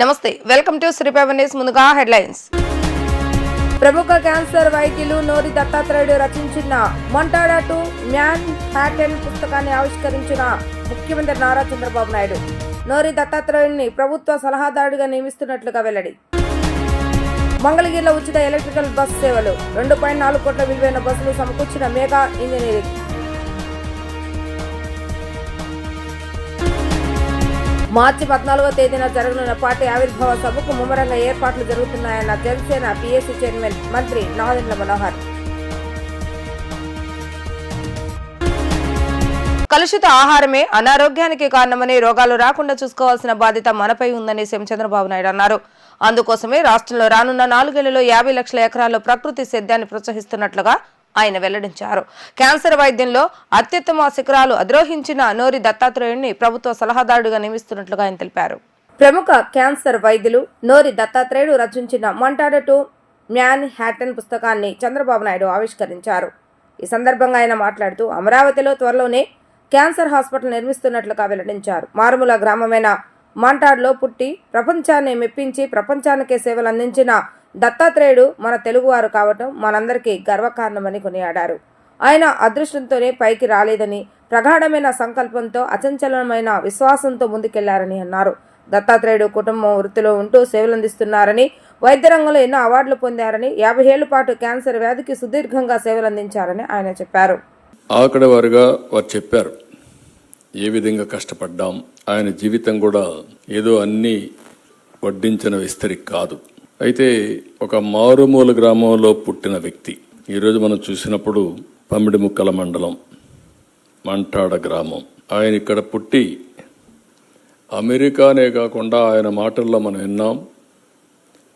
నమస్తే, welcome to Sripavan news. ముందుగా headlines. ప్రముఖ క్యాన్సర్ వైద్యులు నోరి దత్తాత్రేయుడు రచించిన మొంటాడా టు మ్యాన్ హ్యాటన్ పుస్తకాన్ని ఆవిష్కరించిన ముఖ్యమంత్రి నారా చంద్రబాబు నాయుడు నోరి దత్తాత్రేయుడిని ప్రభుత్వ సలహాదారుడిగా నియమిస్తున్నట్లుగా వెల్లడి. మంగళగిరిలో ఉచిత ఎలక్ట్రికల్ బస్ సేవలు, 2.4 కోట్ల విలువైన బస్సులు సమకూర్చిన మెగా ఇంజనీరింగ్. మార్చి 14వ తేదీన జరగనున్న పార్టీ ఆవిర్భావ సభకు ముమ్మరంగా ఏర్పాట్లు జరుగుతున్నాయన్న జనసేన పిఎస్సి చైర్మన్ మంత్రి నాదెండ్ల మనోహర్. కలుషిత ఆహారమే అనారోగ్యానికి కారణమని, రోగాలు రాకుండా చూసుకోవాల్సిన బాధ్యత మనపై ఉందని సీఎం చంద్రబాబు నాయుడు అన్నారు. అందుకోసమే రాష్ట్రంలో రానున్న 4 ఏళ్లలో 50 లక్షల ఎకరాల్లో ప్రకృతి సేద్యాన్ని ప్రోత్సహిస్తున్నట్లుగా ఆయన వెల్లడించారు. క్యాన్సర్ వైద్యంలో అత్యుత్తమ శిఖరాలు అధిరోహించిన నోరి దత్తాత్రేయుడిని ప్రభుత్వ సలహాదారుడిగా నియమిస్తున్నట్లుగా ఆయన తెలిపారు. ప్రముఖ క్యాన్సర్ వైద్యులు నోరి దత్తాత్రేయుడు రచించిన మొంటాడా టు మ్యాన్ హ్యాటన్ పుస్తకాన్ని చంద్రబాబు నాయుడు ఆవిష్కరించారు. ఈ సందర్భంగా ఆయన మాట్లాడుతూ అమరావతిలో త్వరలోనే క్యాన్సర్ హాస్పిటల్ నిర్మిస్తున్నట్లుగా వెల్లడించారు. మారుమూల గ్రామమైన మొంటాడాలో పుట్టి ప్రపంచాన్ని మెప్పించి ప్రపంచానికే సేవలు అందించిన దత్తాత్రేయుడు మన తెలుగువారు కావటం మనందరికీ గర్వకారణమని కొనియాడారు. ఆయన అదృష్టంతోనే పైకి రాలేదని, ప్రగాఢమైన సంకల్పంతో అచంచలమైన విశ్వాసంతో ముందుకెళ్లారని అన్నారు. దత్తాత్రేయుడు కుటుంబం వృత్తిలో ఉంటూ సేవలందిస్తున్నారని, వైద్య రంగంలో ఎన్నో అవార్డులు పొందారని, 50 ఏళ్ల పాటు క్యాన్సర్ వ్యాధికి సుదీర్ఘంగా సేవలందించారని ఆయన చెప్పారు. ఆకడ వారుగా వారు చెప్పారు ఏ విధంగా కష్టపడ్డాం. ఆయన జీవితం కూడా ఏదో అన్ని వడ్డించిన విస్తరి కాదు. అయితే ఒక మారుమూల గ్రామంలో పుట్టిన వ్యక్తి ఈరోజు మనం చూసినప్పుడు పమ్మిడిముక్కల మండలం మొంటాడా గ్రామం. ఆయన ఇక్కడ పుట్టి అమెరికానే కాకుండా ఆయన మాటల్లో మనం విన్నాం,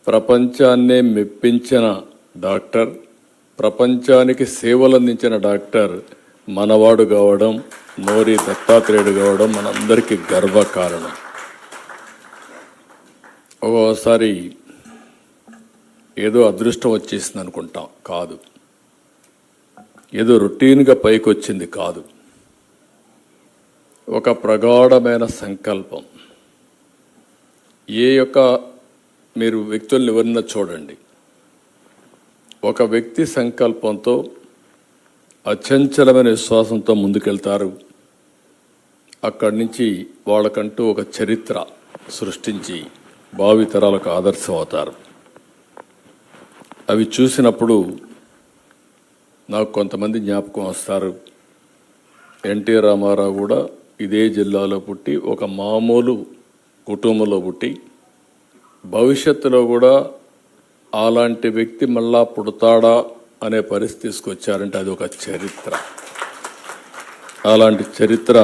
ప్రపంచాన్నే మెప్పించిన డాక్టర్, ప్రపంచానికి సేవలందించిన డాక్టర్ మనవాడు కావడం, నోరి దత్తాత్రేయుడు కావడం మనందరికీ గర్వకారణం. ఒక్కోసారి ఏదో అదృష్టం వచ్చేసింది అనుకుంటాం, కాదు. ఏదో రొటీన్గా పైకి వచ్చింది కాదు. ఒక ప్రగాఢమైన సంకల్పం. మీరు వ్యక్తుల్ని ఎవరిన చూడండి, ఒక వ్యక్తి సంకల్పంతో అచంచలమైన విశ్వాసంతో ముందుకెళ్తారు. అక్కడి నుంచి వాళ్ళకంటూ ఒక చరిత్ర సృష్టించి భావితరాలకు ఆదర్శం అవుతారు. అవి చూసినప్పుడు నాకు కొంతమంది జ్ఞాపకం వస్తారు. ఎన్టీ రామారావు కూడా ఇదే జిల్లాలో పుట్టి ఒక మామూలు కుటుంబంలో పుట్టి భవిష్యత్తులో కూడా అలాంటి వ్యక్తి మళ్ళా పుడతాడా అనే పరిస్థితి తీసుకొచ్చారంటే అది ఒక చరిత్ర. అలాంటి చరిత్ర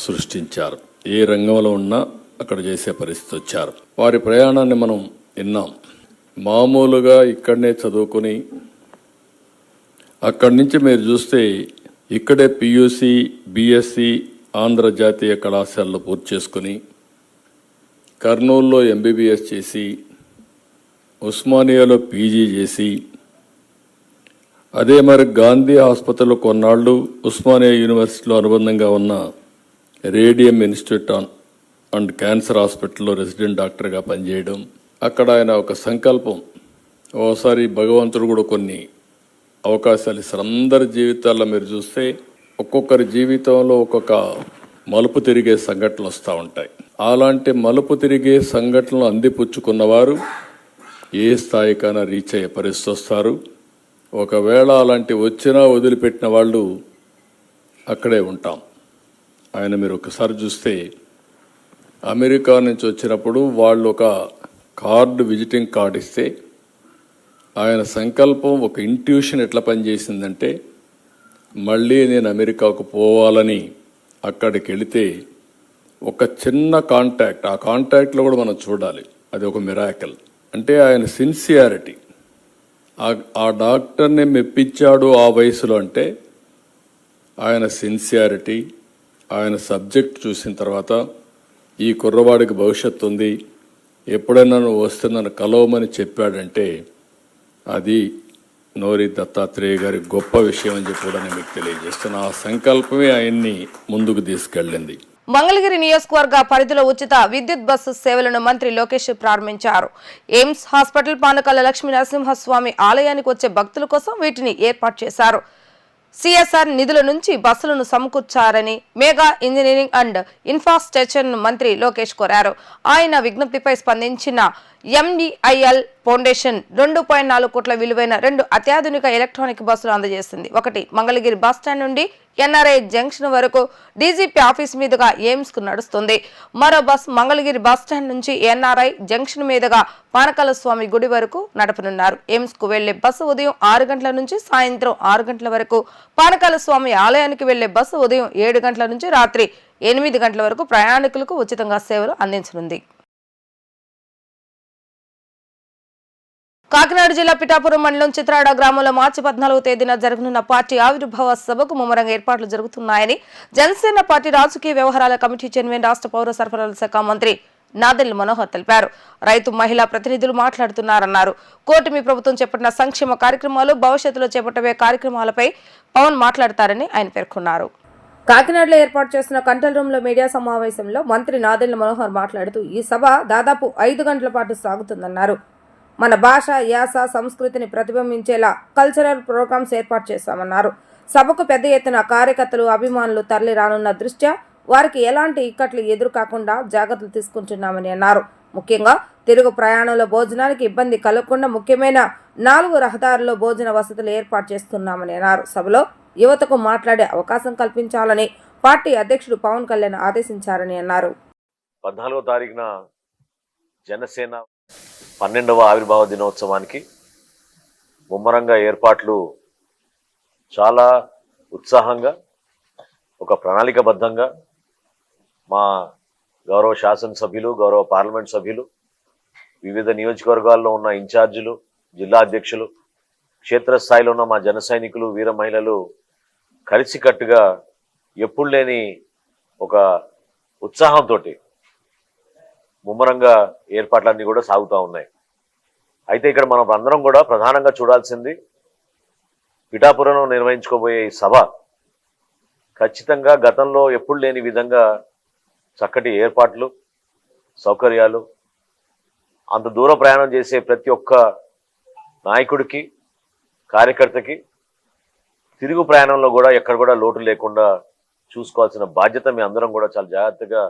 సృష్టించారు. ఏ రంగంలో ఉన్నా అక్కడ చేసే పరిస్థితి వచ్చారు. వారి ప్రయాణాన్ని మనం విన్నాం. మామూలుగా ఇక్కడనే చదువుకొని అక్కడి నుంచి మీరు చూస్తే ఇక్కడే పియూసి, బిఎస్సి ఆంధ్ర జాతీయ కళాశాలలో పూర్తి చేసుకుని కర్నూలులో ఎంబీబీఎస్ చేసి ఉస్మానియాలో పీజీ చేసి అదే మరి గాంధీ ఆసుపత్రిలో కొన్నాళ్ళు ఉస్మానియా యూనివర్సిటీలో అనుబంధంగా ఉన్న రేడియం ఇన్స్టిట్యూట్ అండ్ క్యాన్సర్ హాస్పిటల్లో రెసిడెంట్ డాక్టర్గా పనిచేయడం. అక్కడ ఆయన ఒక సంకల్పం. ఓసారి భగవంతుడు కూడా కొన్ని అవకాశాలు ఇస్తారు. అందరి జీవితాల్లో మీరు చూస్తే ఒక్కొక్కరి జీవితంలో ఒక్కొక్క మలుపు తిరిగే సంఘటనలు వస్తూ ఉంటాయి. అలాంటి మలుపు తిరిగే సంఘటనలు అందిపుచ్చుకున్నవారు ఏ స్థాయికైనా రీచ్ అయ్యే పరిస్థితి వస్తారు. ఒకవేళ అలాంటి వచ్చినా వదిలిపెట్టిన వాళ్ళు అక్కడే ఉంటాం. ఆయన మీరు ఒకసారి చూస్తే అమెరికా నుంచి వచ్చినప్పుడు వాళ్ళు ఒక విజిటింగ్ కార్డు ఇస్తే ఆయన సంకల్పం, ఒక ఇంట్యూషన్ ఎట్లా పనిచేసిందంటే మళ్ళీ నేను అమెరికాకు పోవాలని అక్కడికి వెళితే ఒక చిన్న కాంటాక్ట్, ఆ కాంటాక్ట్లో కూడా మనం చూడాలి, అది ఒక మిరాకిల్. అంటే ఆయన సిన్సియారిటీ, ఆ డాక్టర్ని మెప్పించాడు ఆ వయసులో అంటే ఆయన సిన్సియారిటీ, ఆయన సబ్జెక్ట్ చూసిన తర్వాత ఈ కుర్రవాడికి భవిష్యత్తు ఉంది, ఎప్పుడైనా నువ్వు వస్తే నన్ను కలవమని చెప్పాడంటే అది నోరి దత్తాత్రేయ గారి గొప్ప విషయం అని చెప్పి కూడా నేను మీకు తెలియజేస్తున్నా. ఆ సంకల్పమే ఆయన్ని ముందుకు తీసుకెళ్ళింది. మంగళగిరి నియోజకవర్గ పరిధిలో ఉచిత విద్యుత్ బస్సు సేవలను మంత్రి లోకేష్ ప్రారంభించారు. ఎయిమ్స్ హాస్పిటల్ పానకాల లక్ష్మీ నరసింహస్వామి ఆలయానికి వచ్చే భక్తుల కోసం వీటిని ఏర్పాటు చేశారు. సిఎస్ఆర్ నిధుల నుంచి బస్సులను సమకూర్చారని మెగా ఇంజనీరింగ్ అండ్ ఇన్ఫ్రాస్ట్రక్చర్ మంత్రి లోకేష్ కోరారు. ఆయన విజ్ఞప్తిపై స్పందించిన ఎంఈఐఎల్ ఫౌండేషన్ 2.4 కోట్ల విలువైన 2 అత్యాధునిక ఎలక్ట్రానిక్ బస్సులు అందజేసింది. ఒకటి మంగళగిరి బస్టాండ్ నుండి ఎన్ఆర్ఐ జంక్షన్ వరకు డీజీపీ ఆఫీస్ మీదుగా ఎయిమ్స్ కు నడుస్తుంది. మరో బస్ మంగళగిరి బస్టాండ్ నుంచి ఎన్ఆర్ఐ జంక్షన్ మీదుగా పానకాల స్వామి గుడి వరకు నడపనున్నారు. ఎయిమ్స్ కు వెళ్లే బస్సు ఉదయం 6 గంటల నుంచి సాయంత్రం 6 గంటల వరకు, పానకాల స్వామి ఆలయానికి వెళ్లే బస్సు ఉదయం 7 గంటల నుంచి రాత్రి 8 గంటల వరకు ప్రయాణికులకు ఉచితంగా సేవలు అందించనుంది. కాకినాడ జిల్లా పిఠాపురం మండలం చిత్రాడ గ్రామంలో మార్చి 14వ తేదీన జరగనున్న పార్టీ ఆవిర్భావ సభకు ముమ్మరంగా ఏర్పాట్లు జరుగుతున్నాయని జనసేన పార్టీ రాజకీయ వ్యవహారాల కమిటీ చైర్మన్, రాష్ట్ర పౌర సరఫరాల శాఖ మంత్రి నాదెళ్ల మనోహర్ తెలిపారు. రైతు మహిళా ప్రతినిధులు మాట్లాడుతున్నారన్నారు. కూటమి ప్రభుత్వం చేపట్టిన సంక్షేమ కార్యక్రమాలు, భవిష్యత్తులో చేపట్టబోయే కార్యక్రమాలపై పవన్ మాట్లాడతారని ఆయన పేర్కొన్నారు. కాకినాడలో ఏర్పాటు చేసిన కంట్రోల్ రూమ్ లో మీడియా సమావేశంలో మంత్రి నాదెళ్ల మనోహర్ మాట్లాడుతూ ఈ సభ దాదాపు 5 గంటల పాటు సాగుతుందన్నారు. మన భాష, యాస, సంస్కృతిని ప్రతిబింబించేలా కల్చరల్ ప్రోగ్రామ్స్ ఏర్పాటు చేశామన్నారు. సభకు పెద్ద ఎత్తున కార్యకర్తలు, అభిమానులు తరలి రానున్న దృష్ట్యా వారికి ఎలాంటి ఇక్కట్లు ఎదురు కాకుండా జాగ్రత్తలు తీసుకుంటున్నామని అన్నారు. ముఖ్యంగా తిరుగు ప్రయాణంలో భోజనానికి ఇబ్బంది కలగకుండా ముఖ్యమైన 4 రహదారుల్లో భోజన వసతులు ఏర్పాటు చేస్తున్నామని అన్నారు. సభలో యువతకు మాట్లాడే అవకాశం కల్పించాలని పార్టీ అధ్యక్షుడు పవన్ కళ్యాణ్ ఆదేశించారని అన్నారు. 14వ తారీఖున జనసేన 12వ ఆవిర్భావ దినోత్సవానికి ముమ్మరంగా ఏర్పాట్లు చాలా ఉత్సాహంగా, ఒక ప్రణాళికబద్ధంగా మా గౌరవ శాసనసభ్యులు, గౌరవ పార్లమెంట్ సభ్యులు, వివిధ నియోజకవర్గాల్లో ఉన్న ఇన్ఛార్జీలు, జిల్లా అధ్యక్షులు, క్షేత్రస్థాయిలో ఉన్న మా జన సైనికులు, వీర మహిళలు కలిసికట్టుగా ఎప్పుడు లేని ఒక ఉత్సాహంతో ముమ్మరంగా ఏర్పాట్లన్నీ కూడా సాగుతూ ఉన్నాయి. అయితే ఇక్కడ మనం అందరం కూడా ప్రధానంగా చూడాల్సింది పిఠాపురంలో నిర్వహించుకోబోయే ఈ సభ ఖచ్చితంగా గతంలో ఎప్పుడు లేని విధంగా చక్కటి ఏర్పాట్లు, సౌకర్యాలు, అంత దూర ప్రయాణం చేసే ప్రతి ఒక్క నాయకుడికి, కార్యకర్తకి తిరుగు ప్రయాణంలో కూడా ఎక్కడ కూడా లోటు లేకుండా చూసుకోవాల్సిన బాధ్యత మీ అందరం కూడా చాలా జాగ్రత్తగా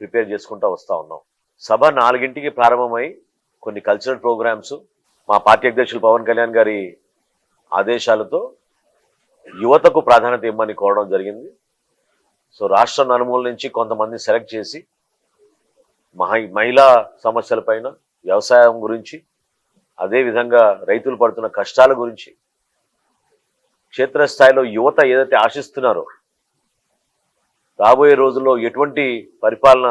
ప్రిపేర్ చేసుకుంటూ వస్తూ ఉన్నాం. సభ 4ంటికి ప్రారంభమై కొన్ని కల్చరల్ ప్రోగ్రామ్స్ మా పార్టీ అధ్యక్షులు పవన్ కళ్యాణ్ గారి ఆదేశాలతో యువతకు ప్రాధాన్యత ఇవ్వమని కోరడం జరిగింది. సో రాష్ట్ర నలుమూల నుంచి కొంతమంది సెలెక్ట్ చేసి మహిళా సమస్యలపైన, వ్యవసాయం గురించి, అదేవిధంగా రైతులు పడుతున్న కష్టాల గురించి, క్షేత్రస్థాయిలో యువత ఏదైతే ఆశిస్తున్నారో రాబోయే రోజుల్లో ఎటువంటి పరిపాలన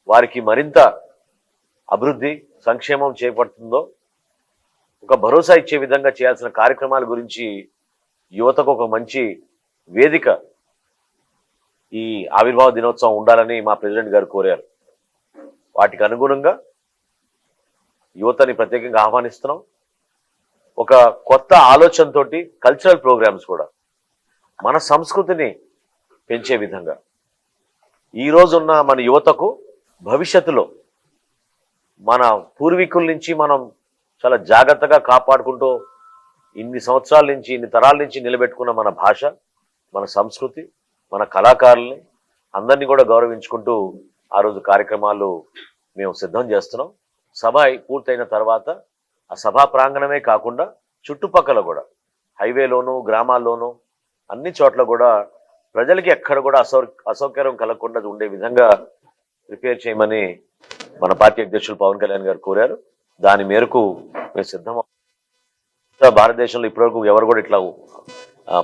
వారికి మరింత అభివృద్ధి, సంక్షేమం చేపడుతుందో ఒక భరోసా ఇచ్చే విధంగా చేయాల్సిన కార్యక్రమాల గురించి యువతకు ఒక మంచి వేదిక ఈ ఆవిర్భావ దినోత్సవం ఉండాలని మా ప్రెసిడెంట్ గారు కోరారు. వాటికి అనుగుణంగా యువతని ప్రత్యేకంగా ఆహ్వానిస్తున్నాం. ఒక కొత్త ఆలోచనతోటి కల్చరల్ ప్రోగ్రామ్స్ కూడా మన సంస్కృతిని పెంచే విధంగా ఈరోజున్న మన యువతకు భవిష్యత్తులో మన పూర్వీకుల నుంచి మనం చాలా జాగ్రత్తగా కాపాడుకుంటూ ఇన్ని సంవత్సరాల నుంచి, ఇన్ని తరాల నుంచి నిలబెట్టుకున్న మన భాష, మన సంస్కృతి, మన కళాకారుల్ని అందరినీ కూడా గౌరవించుకుంటూ ఆ రోజు కార్యక్రమాలు మేము సిద్ధం చేస్తున్నాం. సభ పూర్తయిన తర్వాత ఆ సభా ప్రాంగణమే కాకుండా చుట్టుపక్కల కూడా హైవేలోనూ, గ్రామాల్లోనూ, అన్ని చోట్ల కూడా ప్రజలకి ఎక్కడ కూడా అసౌకర్యం కలగకుండా ఉండే విధంగా ప్రిపేర్ చేయమని మన పార్టీ అధ్యక్షులు పవన్ కళ్యాణ్ గారు కోరారు. దాని మేరకు మేము సిద్ధం. భారతదేశంలో ఇప్పటివరకు ఎవరు కూడా ఇట్లా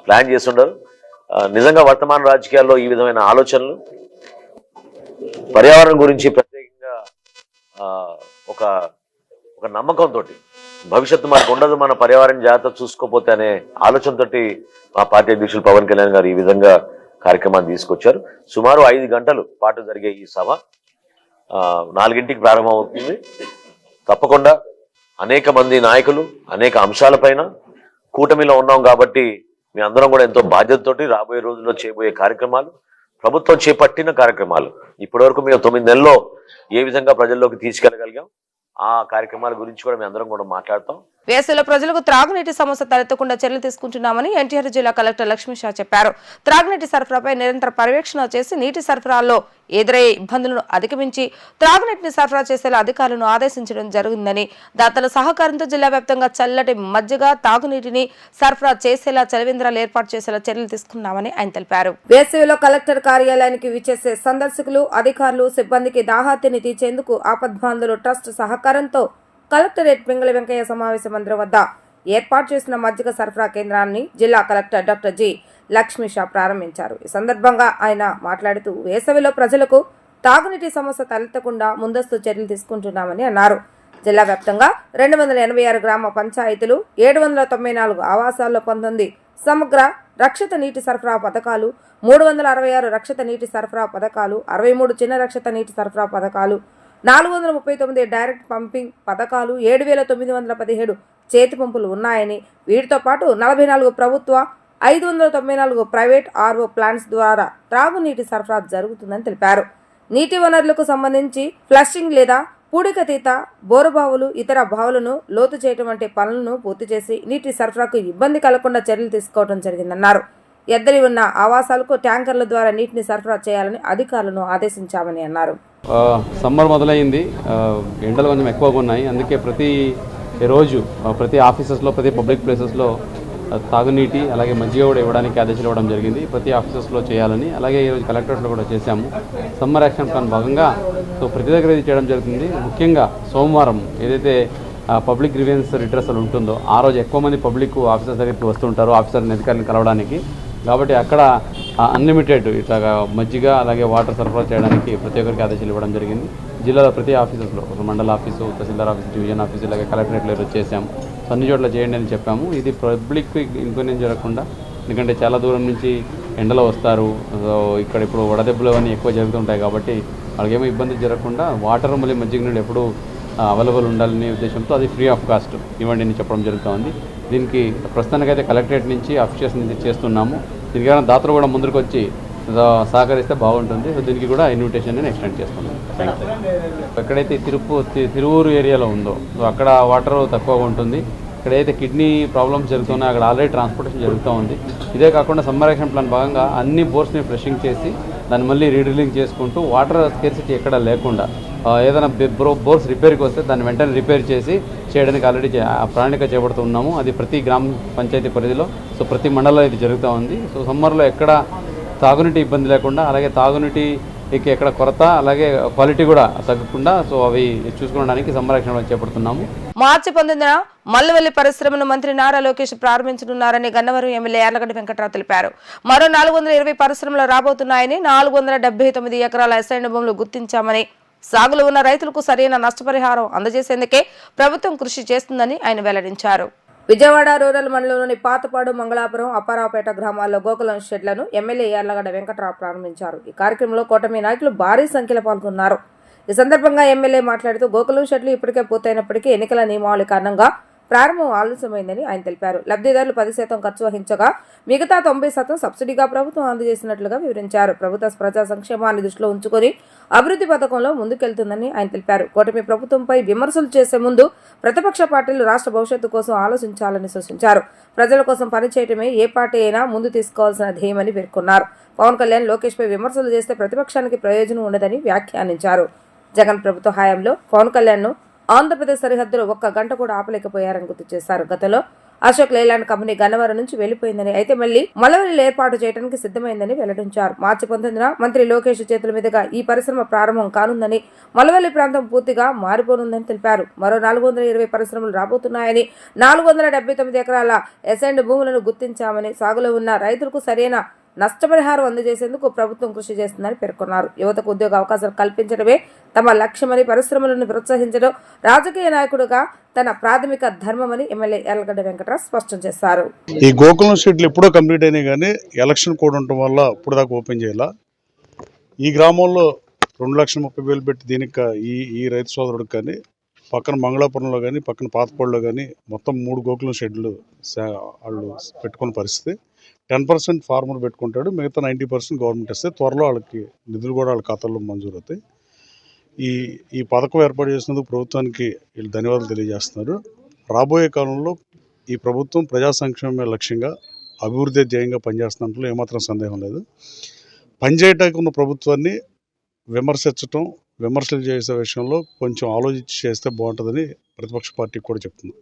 ప్లాన్ చేస్తుండరు. నిజంగా వర్తమాన రాజకీయాల్లో ఈ విధమైన ఆలోచనలు పర్యావరణం గురించి ప్రత్యేకంగా ఒక నమ్మకంతో భవిష్యత్తు మనకు ఉండదు, మన పర్యావరణ జాగ్రత్త చూసుకోపోతే అనే ఆలోచనతోటి మా పార్టీ అధ్యక్షులు పవన్ కళ్యాణ్ గారు ఈ విధంగా కార్యక్రమాన్ని తీసుకొచ్చారు. సుమారు 5 గంటల పాటు జరిగే ఈ సభ 4ంటికి ప్రారంభం అవుతుంది. తప్పకుండా అనేక మంది నాయకులు అనేక అంశాలపైన కూటమిలో ఉన్నాం కాబట్టి మీ అందరం కూడా ఎంతో బాధ్యతతోటి రాబోయే రోజుల్లో చేయబోయే కార్యక్రమాలు ప్రభుత్వం చేపట్టిన కార్యక్రమాలు ఇప్పటివరకు మేము 9 నెలల్లో ఏ విధంగా ప్రజల్లోకి తీసుకెళ్ళగలిగాం ఆ కార్యక్రమాల గురించి కూడా మేము అందరం కూడా మాట్లాడతాం. వేసవిలో ప్రజలకు త్రాగునీటి సమస్య తలెత్తకుండా చర్యలు తీసుకుంటున్నామని ఎన్టీఆర్ జిల్లా కలెక్టర్ లక్ష్మీ షా చెప్పారు. త్రాగునీటి సరఫరాపై నిరంతర పర్యవేక్షణ చేసి నీటి సరఫరాలో ఎదురయ్యే ఇబ్బందులను అధిగమించి త్రాగునీటిని సరఫరా చేసేలా అధికారులను ఆదేశించడం జరిగిందని, దాతల సహకారంతో జిల్లా వ్యాప్తంగా చల్లటి మజ్జిగ తాగునీటిని సరఫరా చేసేలా చలివేంద్రాలు ఏర్పాటు చేసేలా చర్యలు తీసుకున్నామని ఆయన తెలిపారు. వేసవిలో కలెక్టర్ కార్యాలయానికి విచ్చేసే సందర్శకులు, అధికారులు, సిబ్బందికి దాహార్తిని తీర్చేందుకు ఆపద్బాంధువులు ట్రస్ట్ సహకారంతో కలెక్టరేట్ పింగళి వెంకయ్య సమావేశ మందిరం వద్ద ఏర్పాటు చేసిన మజ్జిగ సరఫరా కేంద్రాన్ని జిల్లా collector doctor G Lakshmi Shah ప్రారంభించారు. ఈ సందర్భంగా ఆయన మాట్లాడుతూ వేసవిలో ప్రజలకు తాగునీటి సమస్య తలెత్తకుండా ముందస్తు చర్యలు తీసుకుంటున్నామని అన్నారు. జిల్లా వ్యాప్తంగా 286 గ్రామ పంచాయతీలు, 794 ఆవాసాల్లో 19 సమగ్ర రక్షిత నీటి సరఫరా పథకాలు, 366 రక్షిత నీటి సరఫరా పథకాలు, 63 చిన్న రక్షిత నీటి సరఫరా పథకాలు, 439 డైరెక్ట్ పంపింగ్ పథకాలు, 7,917 చేతి పంపులు ఉన్నాయని, వీటితో పాటు 44 ప్రభుత్వ, 594 ప్రైవేట్ ఆర్ఓ ప్లాంట్స్ ద్వారా త్రాగునీటి సరఫరా జరుగుతుందని తెలిపారు. నీటి వనరులకు సంబంధించి ఫ్లషింగ్ లేదా పూడికతీత, బోరుబావులు, ఇతర బావులను లోతు చేయటం వంటి పనులను పూర్తి చేసి నీటి సరఫరాకు ఇబ్బంది కలగకుండా చర్యలు తీసుకోవడం జరిగిందన్నారు. ఎద్దరి ఉన్న ఆవాసాలకు ట్యాంకర్ల ద్వారా నీటిని సరఫరా చేయాలని అధికారులను ఆదేశించామని అన్నారు. సమ్మర్ మొదలైంది, ఎండలు కొంచెం ఎక్కువగా ఉన్నాయి. అందుకే ప్రతి రోజు ప్రతి ఆఫీసెస్లో, ప్రతి పబ్లిక్ ప్లేసెస్లో తాగునీటి అలాగే మజ్జిగ కూడా ఇవ్వడానికి ఆదేశాలు ఇవ్వడం జరిగింది. ప్రతి ఆఫీసెస్లో చేయాలని, అలాగే ఈరోజు కలెక్టరేట్లో కూడా చేశాము. సమ్మర్ యాక్షన్ ప్లాన్ భాగంగా ప్రతి దగ్గర ఇది చేయడం జరుగుతుంది. ముఖ్యంగా సోమవారం ఏదైతే పబ్లిక్ గ్రీవెన్స్ రిట్రెసల్ ఉంటుందో ఆ రోజు ఎక్కువ మంది పబ్లిక్ ఆఫీసర్స్ దగ్గరికి వస్తుంటారు, ఆఫీసర్ని అధికారులను కలవడానికి. కాబట్టి అక్కడ అన్లిమిటెడ్ ఇట్లాగా మజ్జిగ అలాగే వాటర్ సరఫరా చేయడానికి ప్రతి ఒక్కరికి ఆదేశాలు ఇవ్వడం జరిగింది. జిల్లాలో ప్రతి ఆఫీసెస్లో మండల ఆఫీసు, తహసీల్దార్ ఆఫీసు, డివిజన్ ఆఫీసు, ఇలాగే కలెక్టరేట్లో చేశాము. అన్ని చోట్ల చేయండి అని చెప్పాము. ఇది పబ్లిక్ ఇన్కన్వీనియన్స్ జరగకుండా, ఎందుకంటే చాలా దూరం నుంచి ఎండలో వస్తారు, ఇక్కడ ఇప్పుడు వడదెబ్బలు అవన్నీ ఎక్కువ జరుగుతుంటాయి కాబట్టి వాళ్ళకేమో ఇబ్బంది జరగకుండా వాటర్ మళ్ళీ మజ్జిగ నీళ్ళు ఎప్పుడూ అవైలబుల్ ఉండాలనే ఉద్దేశంతో అది ఫ్రీ ఆఫ్ కాస్ట్ ఇవ్వండి అని చెప్పడం జరుగుతుంది. దీనికి ప్రస్తుతానికైతే కలెక్టరేట్ నుంచి ఆఫీసర్స్ నుంచి చేస్తున్నాము. దీనికైనా దాతలు కూడా ముందుకు వచ్చి సహకరిస్తే బాగుంటుంది. సో దీనికి కూడా ఇన్విటేషన్ నేను ఎక్స్టెండ్ చేస్తున్నాను. Thank you. ఎక్కడైతే తిరువూరు ఏరియాలో ఉందో సో అక్కడ వాటర్ తక్కువగా ఉంటుంది. ఇక్కడైతే కిడ్నీ ప్రాబ్లమ్స్ జరుగుతున్నాయి, అక్కడ ఆల్రెడీ ట్రాన్స్పోర్టేషన్ జరుగుతూ ఉంది. ఇదే కాకుండా సమ్మర్ యాక్షన్ ప్లాన్ భాగంగా అన్ని బోర్స్ని ఫ్రెషింగ్ చేసి దాన్ని మళ్ళీ రీడ్రిల్లింగ్ చేసుకుంటూ వాటర్ స్కేర్సిటీ ఎక్కడ లేకుండా ఏదైనా బోర్స్ రిపేర్కి వస్తే దాన్ని వెంటనే రిపేర్ చేసి చేయడానికి ఆల్రెడీ ప్రణాళిక చేపడుతున్నాము. అది ప్రతి గ్రామ పంచాయతీ పరిధిలో, సో ప్రతి మండలంలో ఇది జరుగుతూ ఉంది. సో సమ్మర్లో ఎక్కడ తాగునీటి ఇబ్బంది లేకుండా, అలాగే తాగునీటికి ఎక్కడ కొరత, అలాగే క్వాలిటీ కూడా తగ్గకుండా సో అవి చూసుకోవడానికి సమ్మర్ యాక్షన్ చేపడుతున్నాము. మార్చి 19న మల్లవెల్లి పరిశ్రమను మంత్రి నారా లోకేష్ ప్రారంభించనున్నారని గన్నవరం ఎమ్మెల్యే యార్లగడ్డ వెంకట్రావు తెలిపారు. మరో 420 పరిశ్రమలు రాబోతున్నాయని, 479 ఎకరాల అసైన్డ్ భూములు గుర్తించామని, సాగులో ఉన్న రైతులకు సరైన నష్టపరిహారం అందజేసేందుకే ప్రభుత్వం కృషి చేస్తుందని ఆయన వెల్లడించారు. విజయవాడ రూరల్ మండలంలోని పాతపాడు, మంగళాపురం, అప్పారావుపేట గ్రామాల్లో గోకులం షెడ్లను ఎమ్మెల్యే యార్లగడ్డ వెంకట్రావు ప్రారంభించారు. ఈ కార్యక్రమంలో కూటమి నాయకులు భారీ సంఖ్యలో పాల్గొన్నారు. ఈ సందర్భంగా ఎమ్మెల్యే మాట్లాడుతూ గోకులం షెడ్లు ఇప్పటికే పూర్తయినప్పటికీ ఎన్నికల నియమావళి కారణంగా ప్రారంభం ఆలస్యమైందని ఆయన తెలిపారు. లబ్ధిదారులు 10% ఖర్చు వహించగా మిగతా 90% సబ్సిడీగా ప్రభుత్వం అందజేసినట్లుగా వివరించారు. ప్రభుత్వ ప్రజా సంక్షేమాన్ని దృష్టిలో ఉంచుకొని అభివృద్ధి పథకంలో ముందుకెళ్తుందని ఆయన తెలిపారు. కూటమి ప్రభుత్వంపై విమర్శలు చేసే ముందు ప్రతిపక్ష పార్టీలు రాష్ట్ర భవిష్యత్తు కోసం ఆలోచించాలని సూచించారు. ప్రజల కోసం పనిచేయటమే ఏ పార్టీ అయినా ముందు తీసుకోవాల్సిన ధ్యేయమని పేర్కొన్నారు. పవన్ కళ్యాణ్, లోకేష్ పై విమర్శలు చేస్తే ప్రతిపక్షానికి ప్రయోజనం ఉండదని వ్యాఖ్యానించారు. జగన్ ప్రభుత్వ హయాంలో పవన్ కళ్యాణ్ ను ఆంధ్రప్రదేశ్ సరిహద్దులో 1 గంట కూడా ఆపలేకపోయారని గుర్తు చేశారు. గతంలో అశోక్ లేలాండ్ కంపెనీ గన్నవరం నుంచి వెళ్లిపోయిందని, అయితే మళ్లీ మల్లవెల్లిలో ఏర్పాటు చేయడానికి సిద్ధమైందని వెల్లడించారు. మార్చి 19న మంత్రి లోకేష్ చేతుల మీదుగా ఈ పరిశ్రమ ప్రారంభం కానుందని, మల్లవెల్లి ప్రాంతం పూర్తిగా మారిపోనుందని తెలిపారు. మరో 420 పరిశ్రమలు రాబోతున్నాయని, 479 ఎకరాల అసైన్డ్ భూములను గుర్తించామని, సాగులో ఉన్న రైతులకు సరైన నష్టపరిహారం అందజేసేందుకు ప్రభుత్వం కృషి చేస్తుందని పేర్కొన్నారు. యువతకు ఉద్యోగ అవకాశాలు కల్పించడమే తమ లక్ష్యమని, పరిశ్రమలను ప్రోత్సహించడం రాజకీయ నాయకుడిగా తన ప్రాథమిక ధర్మమని ఎమ్మెల్యే యార్లగడ్డ వెంకట్రావు స్పష్టం చేశారు. ఈ గోకులం షెడ్లు ఎప్పుడో కంప్లీట్ అయినాయి, కానీ ఎలక్షన్ కోడ్ ఉండటం వల్ల ఇప్పుడు దాకా ఓపెన్ చేయాల. ఈ గ్రామంలో 2,30,30,000 పెట్టి దీనికి ఈ రైతు సోదరుడికి కానీ పక్కన మంగళాపురంలో కానీ పక్కన పాతపాడులో కానీ మొత్తం 3 గోకులం షెడ్లు వాళ్ళు పెట్టుకున్న పరిస్థితి. 10% ఫార్మర్ పెట్టుకుంటాడు, మిగతా 90% గవర్నమెంట్ ఇస్తే త్వరలో వాళ్ళకి నిధులు కూడా వాళ్ళ ఖాతాల్లో మంజూరు అవుతాయి. ఈ పథకం ఏర్పాటు చేసినందుకు ప్రభుత్వానికి వీళ్ళు ధన్యవాదాలు తెలియజేస్తున్నారు. రాబోయే కాలంలో ఈ ప్రభుత్వం ప్రజా సంక్షేమమే లక్ష్యంగా అభివృద్ధి ధ్యేయంగా పనిచేస్తున్నట్లు ఏమాత్రం సందేహం లేదు. పనిచేయటానికి ఉన్న ప్రభుత్వాన్ని విమర్శలు చేసే విషయంలో కొంచెం ఆలోచించి చేస్తే బాగుంటుందని ప్రతిపక్ష పార్టీకి కూడా చెప్తుంది.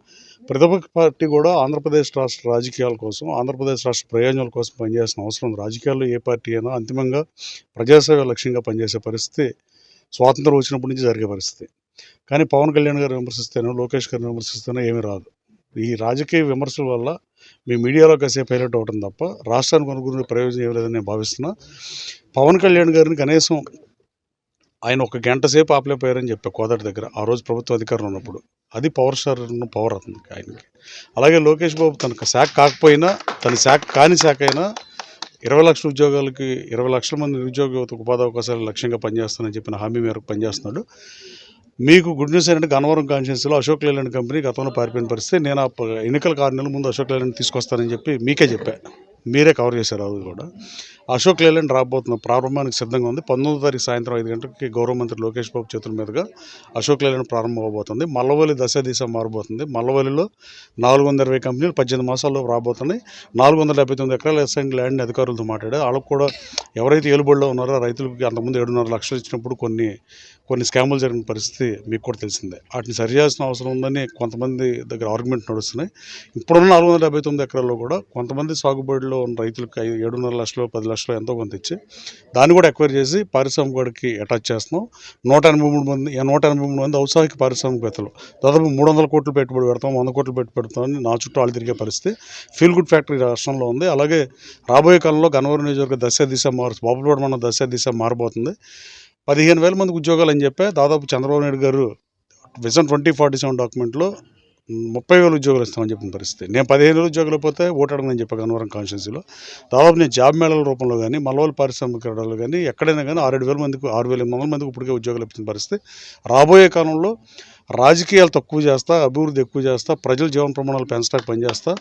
ప్రతిపక్ష పార్టీ కూడా ఆంధ్రప్రదేశ్ రాష్ట్ర రాజకీయాల కోసం, ఆంధ్రప్రదేశ్ రాష్ట్ర ప్రయోజనాల కోసం పనిచేసిన అవసరం ఉంది. రాజకీయాల్లో ఏ పార్టీ అయినా అంతిమంగా ప్రజాసేవ లక్ష్యంగా పనిచేసే పరిస్థితి స్వాతంత్రం వచ్చినప్పటి నుంచి జరిగే పరిస్థితి. కానీ పవన్ కళ్యాణ్ గారు విమర్శిస్తేనో, లోకేష్ గారిని విమర్శిస్తేనో ఏమీ రాదు. ఈ రాజకీయ విమర్శల వల్ల మీ మీడియాలో కాసేపు హైలైట్ అవ్వడం తప్ప రాష్ట్రానికి అనుకునే ప్రయోజనం ఏమి లేదని నేను భావిస్తున్నా. పవన్ కళ్యాణ్ గారిని కనీసం ఆయన 1 గంట సేపు ఆపలేకపోయారని చెప్పా కోదాటి దగ్గర, ఆ రోజు ప్రభుత్వ అధికారంలో ఉన్నప్పుడు. అది పవర్ స్టార్ పవర్ అతనికి ఆయనకి. అలాగే లోకేష్ బాబు తనకు శాఖ కాకపోయినా, తన శాఖ కాని శాఖ అయినా 20 లక్షల ఉద్యోగాలకి 20 లక్షల మంది నిరుద్యోగ యువతకు ఉపాధి అవకాశాలు లక్ష్యంగా పనిచేస్తానని చెప్పిన హామీ మేరకు పనిచేస్తున్నాడు. మీకు గుడ్ న్యూస్ ఏంటంటే గన్నవరం కాన్స్టిట్యున్సీలో అశోక్ లేలాండ్ కంపెనీ గతంలో పారిపోయిన పరిస్థితి. నేను ఎన్నికల 6 నెలల ముందు అశోక్ లేలాండ్ తీసుకొస్తానని చెప్పి మీకే చెప్పా, మీరే కవర్ చేశారు. అది కూడా అశోక్ లేలాండ్ రాబోతున్న ప్రారంభానికి సిద్ధంగా ఉంది. 19వ తారీఖు సాయంత్రం 5 గంటలకి గౌరవ మంత్రి లోకేష్ బాబు చేతుల మీదుగా అశోక్ లేలాండ్ ప్రారంభం అవబోతుంది. మల్లవల్లి దశ మారబోతుంది. మల్లవల్లిలో 420 కంపెనీలు 18 మాసాల్లో రాబోతున్నాయి. 479 ఎకరాల అసైన్ ల్యాండ్ అధికారులతో మాట్లాడే వాళ్ళకు కూడా ఎవరైతే ఏలుబడిలో ఉన్నారో రైతులకి అంతకుముందు 7.5 లక్షలు ఇచ్చినప్పుడు కొన్ని స్కాములు జరిగిన పరిస్థితి మీకు కూడా తెలిసిందే. వాటిని సరిచేయాల్సిన అవసరం ఉందని కొంతమంది దగ్గర ఆర్గ్యుమెంట్ నడుస్తున్నాయి. ఇప్పుడున్న 479 ఎకరాల్లో కూడా కొంతమంది సాగుబడిలో ఉన్న రైతులకు 7.5 లక్షలు 10 లక్షలు ఎంతో కొంత ఇచ్చి దాన్ని కూడా ఎక్వైర్ చేసి పారిశ్రామికకి అటాచ్ చేస్తున్నాం. 183 మంది ఔత్సాహిక పారిశ్రామికవేత్తలు దాదాపు 300 కోట్లు పెట్టుబడి పెడతాం, 100 కోట్లు పెట్టుబడతామని నా చుట్టూ వాళ్ళు తిరిగే పరిస్థితి ఫీల్ గుడ్ ఫ్యాక్టరీ రాష్ట్రంలో ఉంది. అలాగే రాబోయే కాలంలో గన్నవరం నియోజకవర్గ బాపులపాడు మండలం దశ మారబోతుంది. 15,000 మందికి ఉద్యోగాలు అని చెప్పి దాదాపు చంద్రబాబు నాయుడు గారు విజన్ 2047 డాక్యుమెంట్లో 30,000 ఉద్యోగాలు ఇస్తామని చెప్పిన పరిస్థితి. నేను 15,000 ఉద్యోగాలు పోతే ఓటాడమని చెప్పా గన్నవరం కాన్స్టిట్యున్సీలో. దాదాపు నేను జాబ్ మేళల రూపంలో కానీ మల్లవల్లి పారిశ్రామికలో కానీ ఎక్కడైనా కానీ 6,800 మందికి ఇప్పటికే ఉద్యోగాలు ఇచ్చిన పరిస్థితి. రాబోయే కాలంలో రాజకీయాలు తక్కువ చేస్తా, అభివృద్ధి ఎక్కువ చేస్తా, ప్రజల జీవన ప్రమాణాలు పెంచడానికి పనిచేస్తా,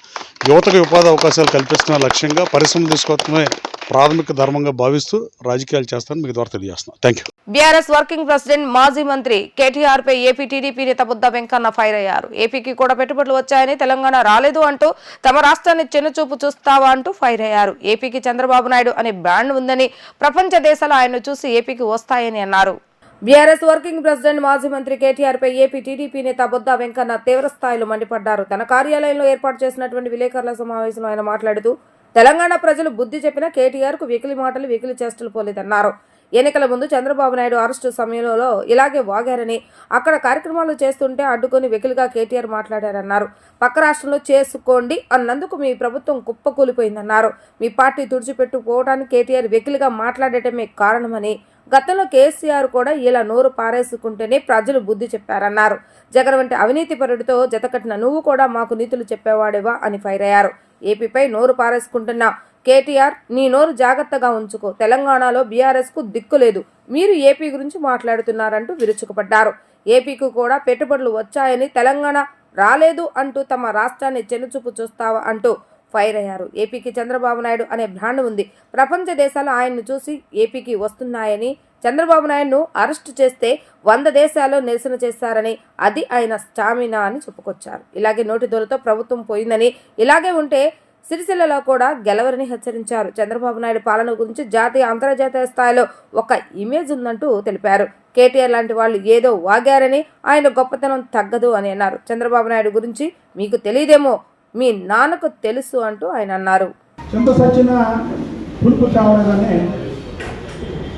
యువతకు ఉపాధి అవకాశాలు కల్పిస్తున్న లక్ష్యంగా పరిశ్రమలు తీసుకోవడమే ప్రాథమిక ధర్మంగా భావిస్తూ రాజకీయాలు చేస్తానని మీకు ద్వారా తెలియజేస్తున్నాను. Thank you. BRS working president మాజీ మంత్రి కేటీఆర్ పై ఏపీ టీడీపీ నేత బుద్ధ వెంకన్న ఫైర్ అయ్యారు. ఏపీకి కూడా పెట్టుబడులు వచ్చాయని, తెలంగాణ రాలేదు అంటూ, తమ రాష్ట్రాన్ని చిన్నచూపు చూస్తావా అంటూ ఫైర్ అయ్యారు. ఏపీకి చంద్రబాబు నాయుడు అనే బ్రాండ్ ఉందని, ప్రపంచ దేశాలు ఆయన్ను చూసి ఏపీకి వస్తాయని అన్నారు. బీఆర్ఎస్ వర్కింగ్ ప్రెసిడెంట్ మాజీ మంత్రి కేటీఆర్ పై ఏపీ టీడీపీ నేత బుద్ధ వెంకన్న తీవ్ర స్థాయిలో మండిపడ్డారు. తన కార్యాలయంలో ఏర్పాటు చేసినటువంటి విలేకరుల సమావేశంలో ఆయన మాట్లాడుతూ, తెలంగాణ ప్రజలు బుద్ధి చెప్పిన కేటీఆర్ కు వెకిలి మాటలు, వెకిలి చేష్టలు పోలేదన్నారు. ఎన్నికల ముందు చంద్రబాబు నాయుడు అరెస్టు సమయంలో ఇలాగే వాగారని, అక్కడ కార్యక్రమాలు చేస్తుంటే అడ్డుకొని వెకిలిగా కేటీఆర్ మాట్లాడారన్నారు. పక్క రాష్ట్రంలో చేసుకోండి అన్నందుకు మీ ప్రభుత్వం కుప్పకూలిపోయిందన్నారు. మీ పార్టీ తుడిచిపెట్టుకోవడానికి కేటీఆర్ వెకిలిగా మాట్లాడటమే కారణమని, గతంలో కేసీఆర్ కూడా ఇలా నోరు పారేసుకుంటేనే ప్రజలు బుద్ధి చెప్పారన్నారు. జగన్ వంటి అవినీతి పరుడితో జతకట్టిన నువ్వు కూడా మాకు నీతులు చెప్పేవాడేవా అని ఫైర్ అయ్యారు. ఏపీపై నోరు పారేసుకుంటున్న కేటీఆర్, నీ నోరు జాగ్రత్తగా ఉంచుకో, తెలంగాణలో బీఆర్ఎస్ కు దిక్కులేదు, మీరు ఏపీ గురించి మాట్లాడుతున్నారంటూ విరుచుకుపడ్డారు. ఏపీకి కూడా పెట్టుబడులు వచ్చాయని, తెలంగాణ రాలేదు అంటూ తమ రాష్ట్రాన్ని చెన్నుచూపు చూస్తావా అంటూ ఫైర్ అయ్యారు. ఏపీకి చంద్రబాబు నాయుడు అనే బ్రాండ్ ఉంది, ప్రపంచ దేశాలు ఆయన్ను చూసి ఏపీకి వస్తున్నాయని, చంద్రబాబు నాయుడును అరెస్ట్ చేస్తే 100 దేశాల్లో నిరసన చేశారని, అది ఆయన స్టామినా అని చెప్పుకొచ్చారు. ఇలాగే నోటి దొరతో ప్రభుత్వం పోయిందని, ఇలాగే ఉంటే సిరిసిల్లలో కూడా గెలవరని హెచ్చరించారు. చంద్రబాబు నాయుడు పాలన గురించి జాతీయ అంతర్జాతీయ స్థాయిలో ఒక ఇమేజ్ ఉందంటూ తెలిపారు. కేటీఆర్ లాంటి వాళ్ళు ఏదో వాగారని, ఆయన గొప్పతనం తగ్గదు అని అన్నారు. చంద్రబాబు నాయుడు గురించి మీకు తెలియదేమో, మీ నాన్నకు తెలుసు అంటూ ఆయన అన్నారు.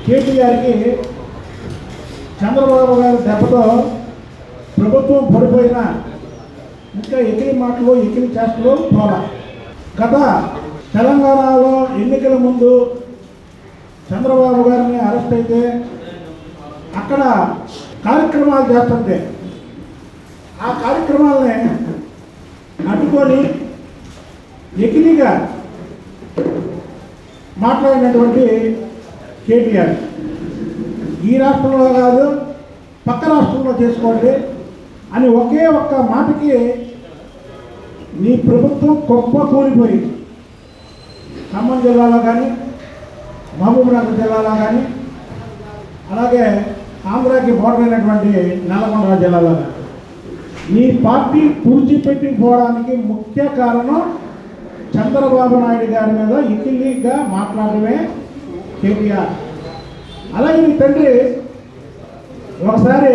కేటీఆర్కి చంద్రబాబు గారి దెబ్బతో ప్రభుత్వం పడిపోయిన ఇంకా ఎకిలి మాటలు, ఎకిలి చేష్టలు పోలా. గత తెలంగాణలో ఎన్నికల ముందు చంద్రబాబు గారిని అరెస్ట్ అయితే అక్కడ కార్యక్రమాలు చేస్తుంటే ఆ కార్యక్రమాలని అడ్డుకొని ఎకిలిగా మాట్లాడినటువంటి కేటీఆర్, ఈ రాష్ట్రంలో కాదు పక్క రాష్ట్రంలో చేసుకోండి, అని ఒకే ఒక్క మాటకి నీ ప్రభుత్వం గొప్ప కూలిపోయింది. ఖమ్మం జిల్లాలో కానీ, మహబూబ్నగర్ జిల్లాలో కానీ, అలాగే ఆంధ్రాకి బోర్డర్ అయినటువంటి నల్లగొండ జిల్లాలో కానీ నీ పార్టీ పూడ్చిపెట్టిపోవడానికి ముఖ్య కారణం చంద్రబాబు నాయుడు గారి మీద ఇకిలీగా మాట్లాడమే కేటీఆర్. అలాగే నీ తండ్రి ఒకసారి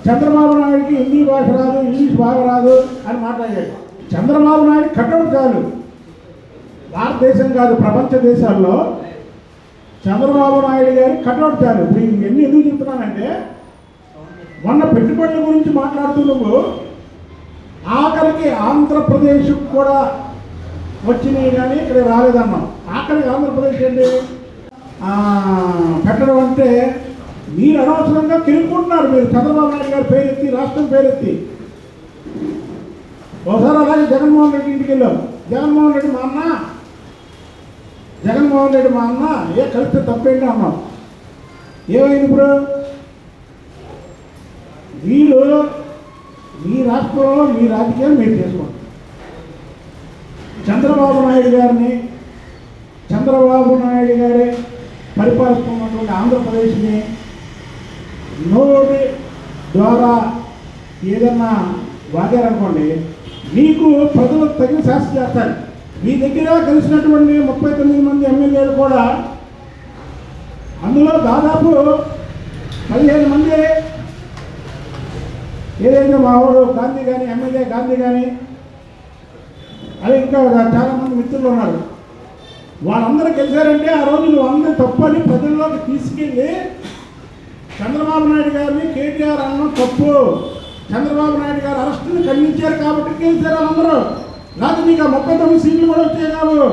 చంద్రబాబు నాయుడికి హిందీ భాష రాదు, ఇంగ్లీష్ బాగా రాదు అని మాట్లాడాడు. చంద్రబాబు నాయుడు కటౌట్ చాలు, భారతదేశం కాదు ప్రపంచ దేశాల్లో చంద్రబాబు నాయుడు గారి కటౌట్ చాలు. ఇప్పుడు ఇవన్నీ ఎందుకు చెప్తున్నానంటే, మొన్న పెట్టుబడుల గురించి మాట్లాడుతూ నువ్వు ఆఖరికి ఆంధ్రప్రదేశ్ కూడా వచ్చినాయి కానీ ఇక్కడ రాలేదన్నాం. ఆఖరికి ఆంధ్రప్రదేశ్ ఏంటి పెట్టడం అంటే మీరు అనవసరంగా కిరుక్కుంటున్నారు. మీరు చంద్రబాబు నాయుడు గారి పేరెత్తి, రాష్ట్రం పేరెత్తి. ఒకసారి అలాగే జగన్మోహన్ రెడ్డి ఇంటికి వెళ్ళాం. జగన్మోహన్ రెడ్డి మా అన్న ఏ కలిస్తే తప్పేంటి అన్నాం. ఏమైంది ఇప్పుడు? మీరు మీ రాష్ట్రంలో మీ రాజకీయాలు మీరు చేసుకోండి. చంద్రబాబు నాయుడు గారే పరిపాలిస్తున్నటువంటి ఆంధ్రప్రదేశ్ని నోటి ద్వారా ఏదన్నా వాగారనుకోండి, మీకు ప్రజలు తగిన శాస్త్ర చేస్తారు. మీ దగ్గర కలిసినటువంటి 39 మంది ఎమ్మెల్యేలు కూడా అందులో దాదాపు 15 మంది ఏదైతే మా వాడు గాంధీ కానీ, ఎమ్మెల్యే గాంధీ కానీ, అది ఇంకా చాలామంది మిత్రులు ఉన్నారు. వాళ్ళందరూ గెలిచారంటే ఆ రోజు నువ్వు అందరూ తప్పని ప్రజల్లోకి తీసుకెళ్ళి చంద్రబాబు నాయుడు గారిని కేటీఆర్ అన్న తప్పు, చంద్రబాబు నాయుడు గారు అరెస్టుని ఖండించారు కాబట్టి గెలిచారు వాళ్ళందరూ. నాకు నీకు 39 సీట్లు కూడా వచ్చాయి కావు.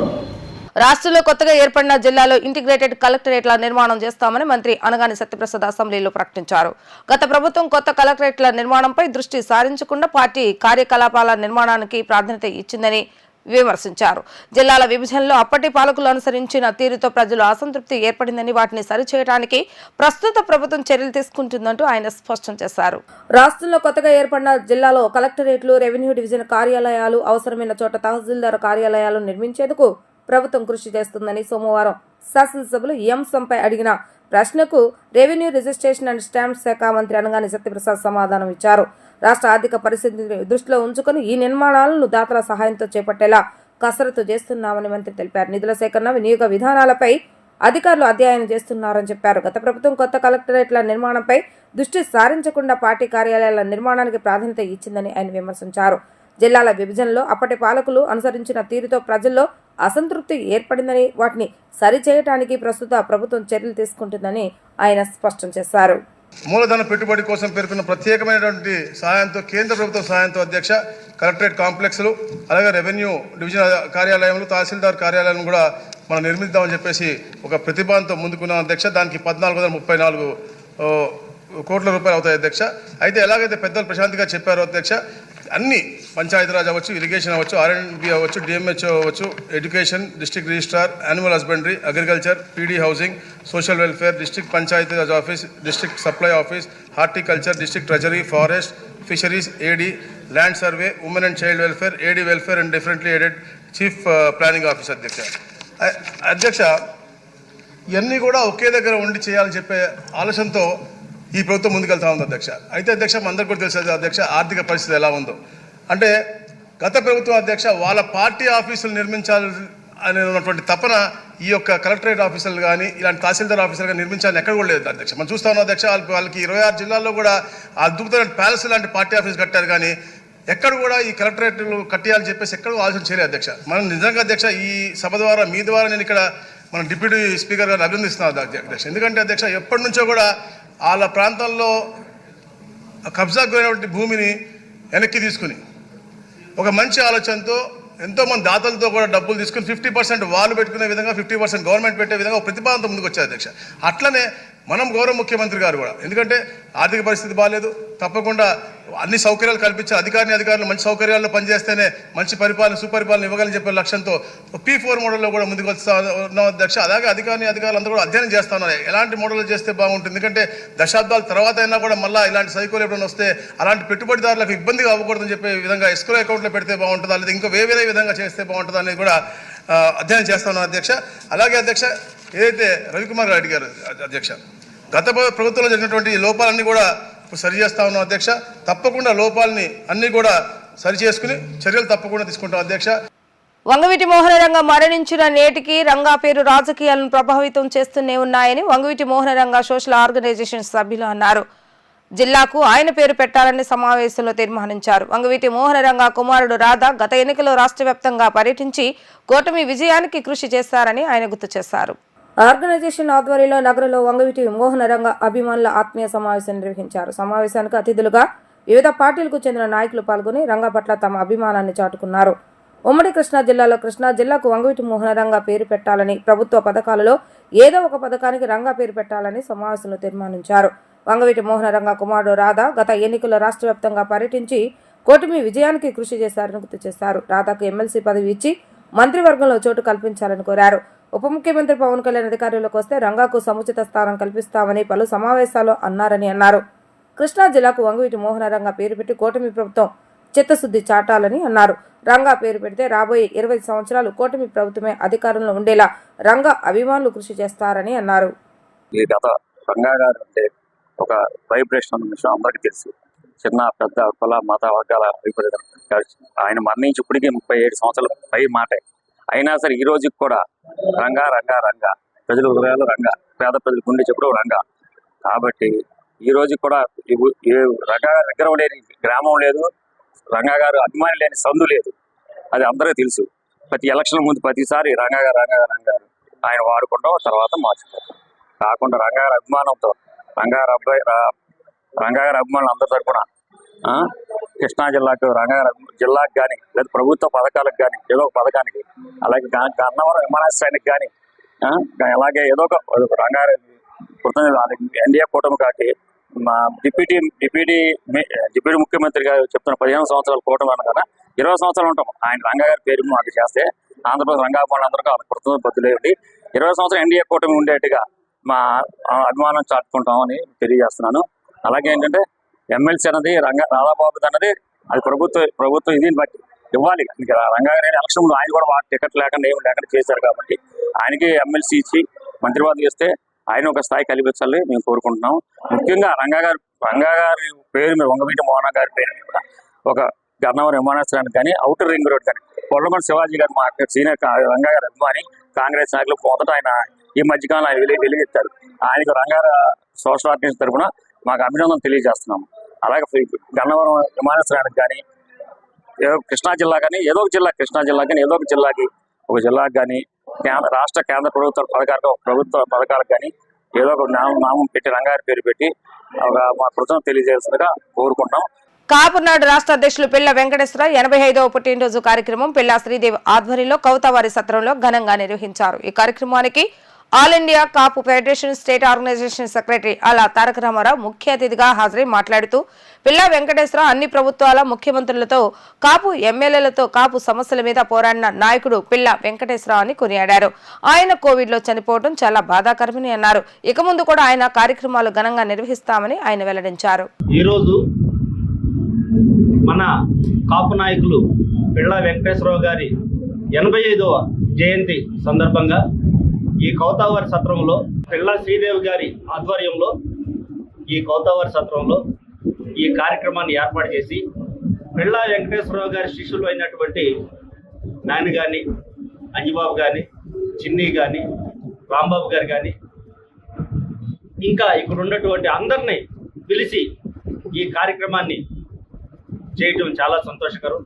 రాష్ట్రంలో కొత్తగా ఏర్పడిన జిల్లాలో ఇంటిగ్రేటెడ్ కలెక్టరేట్ల నిర్మాణం చేస్తామని మంత్రి అనగాని సత్యప్రసాద్ అసెంబ్లీలో ప్రకటించారు. గత ప్రభుత్వం కొత్త కలెక్టరేట్ల నిర్మాణంపై దృష్టి సారించకుండా పార్టీ కార్యకలాపాల నిర్మాణానికి ప్రాధాన్యత ఇచ్చిందని విమర్శించారు. జిల్లాల విభజనలో అప్పటి పాలకులు అనుసరించిన తీరుతో ప్రజలు అసంతృప్తి ఏర్పడిందని, వాటిని సరిచేయడానికి ప్రస్తుత ప్రభుత్వం చర్యలు తీసుకుంటుందంటూ ఆయన స్పష్టం చేశారు. రాష్ట్రంలో కొత్తగా ఏర్పడిన జిల్లాలో కలెక్టరేట్లు, రెవెన్యూ డివిజన్ కార్యాలయాలు, అవసరమైన చోట తహసీల్దార్ కార్యాలయాలు నిర్మించేందుకు ప్రభుత్వం కృషి చేస్తుందని సోమవారం శాసనసభలో ఈ అంశంపై అడిగిన ప్రశ్నకు రెవెన్యూ, రిజిస్ట్రేషన్ అండ్ స్టాంప్స్ శాఖ మంత్రి అనగాని సత్యప్రసాద్ సమాధానం ఇచ్చారు. రాష్ట్ర ఆర్థిక పరిస్థితిని దృష్టిలో ఉంచుకుని ఈ నిర్మాణాలను దాతల సహాయంతో చేపట్టేలా కసరత్తు చేస్తున్నామని మంత్రి తెలిపారు. నిధుల సేకరణ, వినియోగ విధానాలపై అధికారులు అధ్యయనం చేస్తున్నారని చెప్పారు. గత ప్రభుత్వం కొత్త కలెక్టరేట్ల నిర్మాణంపై దృష్టి సారించకుండా పార్టీ కార్యాలయాల నిర్మాణానికి ప్రాధాన్యత ఇచ్చిందని ఆయన విమర్శించారు. జిల్లాల విభజనలో అప్పటి పాలకులు అనుసరించిన తీరుతో ప్రజల్లో అసంతృప్తి ఏర్పడిందని, వాటిని సరిచేయడానికి ప్రస్తుత ప్రభుత్వం చర్యలు తీసుకుంటుందని ఆయన స్పష్టం చేశారు. మూలధన పెట్టుబడి కోసం పేర్కొన్న ప్రత్యేకమైనటువంటి సహాయంతో కేంద్ర ప్రభుత్వ సహాయంతో అధ్యక్ష కలెక్టరేట్ కాంప్లెక్స్లు, అలాగే రెవెన్యూ డివిజన్ కార్యాలయంలో, తహసీల్దార్ కార్యాలయం కూడా మనం నిర్మిద్దామని చెప్పేసి ఒక ప్రతిభాంతో ముందుకున్నాం అధ్యక్ష. దానికి 1434 కోట్ల రూపాయలు అవుతాయి అధ్యక్ష. అయితే ఎలాగైతే పెద్దలు ప్రశాంతిగా చెప్పారో అధ్యక్ష, అన్ని పంచాయతీరాజ్ అవ్వచ్చు, ఇరిగేషన్ అవ్వచ్చు, R&B అవ్వచ్చు, DMHO అవ్వచ్చు, education, district registrar, animal husbandry, agriculture, PD housing, social welfare, district Panchayati Raj office, district supply office, horticulture, district treasury, forest, fisheries, AD, land survey, women and child welfare, AD welfare and differently aided chief planning office అధ్యక్ష. అధ్యక్ష, ఇవన్నీ కూడా ఒకే దగ్గర ఉండి చేయాలని చెప్పే ఆలోచనతో ఈ ప్రభుత్వం ముందుకెళ్తా ఉంది అధ్యక్ష. అయితే అధ్యక్ష, మనందరికీ కూడా తెలుసు అధ్యక్ష ఆర్థిక పరిస్థితి ఎలా ఉందో. అంటే గత ప్రభుత్వం అధ్యక్ష వాళ్ళ పార్టీ ఆఫీసులు నిర్మించాలి అనే ఉన్నటువంటి తపన ఈ యొక్క కలెక్టరేట్ ఆఫీసులు కానీ, ఇలాంటి తహసీల్దార్ ఆఫీసులు కానీ నిర్మించాలని ఎక్కడ కూడా లేదు అధ్యక్ష. మనం చూస్తా ఉన్నాం అధ్యక్ష, వాళ్ళకి 26 జిల్లాల్లో కూడా అద్భుతమైన ప్యాలెస్ లాంటి పార్టీ ఆఫీస్ కట్టారు, కానీ ఎక్కడ కూడా ఈ కలెక్టరేట్లు కట్టియాలని చెప్పేసి ఎక్కడ ఆలోచన చేయలేదు అధ్యక్ష. మనం నిజంగా అధ్యక్ష ఈ సభ ద్వారా, మీ ద్వారా నేను ఇక్కడ మన డిప్యూటీ స్పీకర్ గారిని అభినందిస్తున్నాను అధ్యక్ష. ఎందుకంటే అధ్యక్ష ఎప్పటి నుంచో కూడా వాళ్ళ ప్రాంతంలో కబ్జాకు పోయినటువంటి భూమిని వెనక్కి తీసుకుని ఒక మంచి ఆలోచనతో ఎంతోమంది దాతలతో కూడా డబ్బులు తీసుకుని 50% వాళ్ళు పెట్టుకునే విధంగా, 50% గవర్నమెంట్ పెట్టే విధంగా ఒక ప్రతిపాదనతో ముందుకు వచ్చారు అధ్యక్ష. అట్లనే మనం గౌరవ ముఖ్యమంత్రి గారు కూడా, ఎందుకంటే ఆర్థిక పరిస్థితి బాగాలేదు, తప్పకుండా అన్ని సౌకర్యాలు కల్పించి అధికారులు మంచి సౌకర్యాల్లో పనిచేస్తేనే మంచి పరిపాలన సుపరిపాలన ఇవ్వగలని చెప్పే లక్ష్యంతో P4 మోడల్లో కూడా ముందుకు వస్తా ఉన్నాం అధ్యక్ష. అలాగే అధికారులందరూ కూడా అధ్యయనం చేస్తా ఉన్నారు ఎలాంటి మోడల్ చేస్తే బాగుంటుంది. ఎందుకంటే దశాబ్దాల తర్వాత అయినా కూడా మళ్ళీ ఇలాంటి సైకోలు ఎప్పుడైనా వస్తే అలాంటి పెట్టుబడిదారులకు ఇబ్బందిగా అవ్వకూడదని చెప్పే విధంగా ఎస్క్రో అకౌంట్లో పెడితే బాగుంటుందా లేదా ఇంకా వేరే విధంగా చేస్తే బాగుంటుందా అనేది కూడా అధ్యయనం చేస్తా ఉన్నాం అధ్యక్ష. అలాగే అధ్యక్ష, ఏదైతే రవికుమార్ రెడ్డి గారు అధ్యక్ష గత ప్రభుత్వంలో జరిగినటువంటి లోపాలన్నీ కూడా ఇప్పుడు సరి చేస్తా ఉన్నాం అధ్యక్ష. తప్పకుండా లోపాలని అన్ని కూడా సరి చేసుకుని చర్యలు తప్పకుండా తీసుకుంటాం అధ్యక్ష. వంగవీటి మోహనరంగ మరణించిన నేటికి రంగా పేరు రాజకీయాలను ప్రభావితం చేస్తూనే ఉన్నాయని వంగవీటి మోహనరంగ సోషల్ ఆర్గనైజేషన్ సభ్యులు అన్నారు. జిల్లాకు ఆయన పేరు పెట్టాలని సమావేశంలో తీర్మానించారు. వంగవీటి మోహనరంగ కుమారుడు రాధా గత ఎన్నికల్లో రాష్ట్ర వ్యాప్తంగా పర్యటించి కూటమి విజయానికి కృషి చేశారని ఆయన గుర్తు చేశారు. ఆర్గనైజేషన్ ఆధ్వర్యంలో నగరంలో వంగవీటి మోహనరంగ అభిమానుల ఆత్మీయ సమావేశం నిర్వహించారు. సమావేశానికి అతిథులుగా వివిధ పార్టీలకు చెందిన నాయకులు పాల్గొని రంగ పట్ల తమ అభిమానాన్ని చాటుకున్నారు. ఉమ్మడి కృష్ణా జిల్లాలో కృష్ణా జిల్లాకు వంగవీటి మోహనరంగ పేరు పెట్టాలని, ప్రభుత్వ పథకాలలో ఏదో ఒక పథకానికి రంగా పేరు పెట్టాలని సమావేశంలో తీర్మానించారు. వంగవీటి మోహనరంగ కుమారుడు రాధా గత ఎన్నికల్లో రాష్ట్ర వ్యాప్తంగా పర్యటించి కూటమి విజయానికి కృషి చేశారని గుర్తు చేశారు. రాధాకు ఎమ్మెల్సీ పదవి ఇచ్చి మంత్రివర్గంలో చోటు కల్పించాలని కోరారు. ఉప ముఖ్యమంత్రి పవన్ కళ్యాణ్ అధికారంలోకి వస్తే రంగాకు సముచిత స్థానం కల్పిస్తామని పలు సమావేశాల్లో అన్నారని అన్నారు. కృష్ణా జిల్లాకు వంగవీటి మోహనరంగ పేరు పెట్టి కూటమి ప్రభుత్వం చిత్తశుద్ధి చాటాలని అన్నారు. రంగా పేరు పెడితే రాబోయే 20 సంవత్సరాలు కూటమి ప్రభుత్వమే అధికారంలో ఉండేలా రంగా అభిమానులు కృషి చేస్తారని అన్నారు. రంగా గారు అంటే ఒక వైబ్రేషన్ అన్న విషయం అందరికీ తెలుసు. చిన్న పెద్ద కుల మత వర్గాల అభిప్రాయం. ఆయన మరణించి ఇప్పటికీ 37 సంవత్సరాల పై మాటే. అయినా సరే ఈ రోజుకి కూడా రంగా రంగా రంగా ప్రజల హృదయాలు రంగా, పేద ప్రజలు గుండె చెప్పుడు రంగా. కాబట్టి ఈ రోజు కూడా రంగా గారి విగ్రహం లేని గ్రామం లేదు, రంగా గారు అభిమాని లేని సందు లేదు. అది అందరికీ తెలుసు. ప్రతి ఎలక్షన్ ముందు ప్రతిసారి రంగా గారు ఆయన వాడుకుంటాం, తర్వాత మార్చుకుంటాం. కాకుండా రంగా గారి అభిమానంతో రంగా గారి అభిమానులు అందరి తరపున కృష్ణా జిల్లాకు జిల్లాకు కానీ లేదా ప్రభుత్వ పథకాలకు కానీ ఏదో ఒక పథకానికి, అలాగే గన్నవరం విమానాశ్రయానికి కానీ అలాగే ఏదో ఒక రంగారెడ్డి ఎన్డీఏ కూటమి కాకి మా డిప్యూటీ ముఖ్యమంత్రి గారు చెప్తున్న 15 సంవత్సరాల కూటమి అనగా 20 సంవత్సరాలు ఉంటాం. ఆయన రంగా గారి పేరు మాకు చేస్తే ఆంధ్రప్రదేశ్ రంగాభిమానులందరికీ కృతజ్ఞత బద్దులేండి. 20 సంవత్సరాలు ఎన్డీఏ కూటమి ఉండేట్టుగా మా అభిమానం చాటుకుంటామని తెలియజేస్తున్నాను. అలాగే ఏంటంటే ఎమ్మెల్సీ అన్నది రాధాబాబు అన్నది అది ప్రభుత్వం ఇది బట్టి ఇవ్వాలి. రంగా గారి ఎలక్షన్ ముందు ఆయన కూడా టికెట్ లేకుండా ఏమి లేకుండా చేశారు కాబట్టి ఆయనకి ఎమ్మెల్సీ ఇచ్చి మంత్రి పదవి ఇస్తే ఆయన ఒక స్థాయి కల్పించాలి మేము కోరుకుంటున్నాం. ముఖ్యంగా రంగా గారి పేరు మీద వంగవీటి మోహన గారి పేరు మీద ఒక గన్నవరం విమానాశ్రయానికి కానీ అవుటర్ రింగ్ రోడ్ కానీ పొల్లమండి శివాజీ గారు మా సీనియర్ రంగా గారి అభిమాని కాంగ్రెస్ నాయకులు మొదట ఆయన ఈ మధ్యకాలంలో ఆయన వెలిగెత్తారు. ఆయనకు రంగా సోషల్ ఆర్గనైజేషన్ తరఫున మాకు అభినందనలు తెలియజేస్తున్నాము. అలాగే గన్నవరం విమానాశ్రయానికి కానీ కృష్ణా జిల్లా కానీ ఏదో ఒక జిల్లా కృష్ణా జిల్లా కానీ ఏదో ఒక జిల్లాకి కానీ రాష్ట్ర కేంద్ర ప్రభుత్వ పథకాలకు కానీ ఏదో ఒక నామం పెట్టి రంగారి పేరు పెట్టి మా కృతజ్ఞత తెలియజేయాల్సిందిగా కోరుకుంటాం. కాపునాడు రాష్ట్ర అధ్యక్షులు పిల్ల వెంకటేశ్వర 85వ పుట్టినరోజు కార్యక్రమం పిల్ల శ్రీదేవి ఆధ్వర్యంలో కౌతావారి సత్రంలో ఘనంగా నిర్వహించారు. ఈ కార్యక్రమానికి ఆల్ ఇండియా కాపు ఫెడరేషన్ స్టేట్ ఆర్గనైజేషన్ సెక్రటరీ అలా తారక రామారావు ముఖ్య అతిథిగా హాజరై మాట్లాడుతూ పిల్ల వెంకటేశ్వర అన్ని ప్రభుత్వాల ముఖ్యమంత్రులతో కాపు ఎమ్మెల్యేలతో కాపు సమస్యల మీద పోరాడిన నాయకుడు పిల్ల వెంకటేశ్వర అని కొనియాడారు. ఆయన కోవిడ్లో చనిపోవడం చాలా బాధాకరమని అన్నారు. ఇక ముందు కూడా ఆయన కార్యక్రమాలు ఘనంగా నిర్వహిస్తామని ఆయన వెల్లడించారు. ఈరోజు మన కాపు నాయకులు పిల్ల వెంకటేశ్వరరావు గారి 85వ జయంతి సందర్భంగా ఈ కౌతావారి సత్రంలో పిల్ల శ్రీదేవి గారి ఆధ్వర్యంలో ఈ కౌతావారి సత్రంలో ఈ కార్యక్రమాన్ని ఏర్పాటు చేసి పిల్ల వెంకటేశ్వరరావు గారి శిష్యులు అయినటువంటి నాని కానీ అంజిబాబు కానీ చిన్ని కానీ రాంబాబు గారు కానీ ఇంకా ఇక్కడ ఉన్నటువంటి అందరినీ పిలిచి ఈ కార్యక్రమాన్ని చేయటం చాలా సంతోషకరం.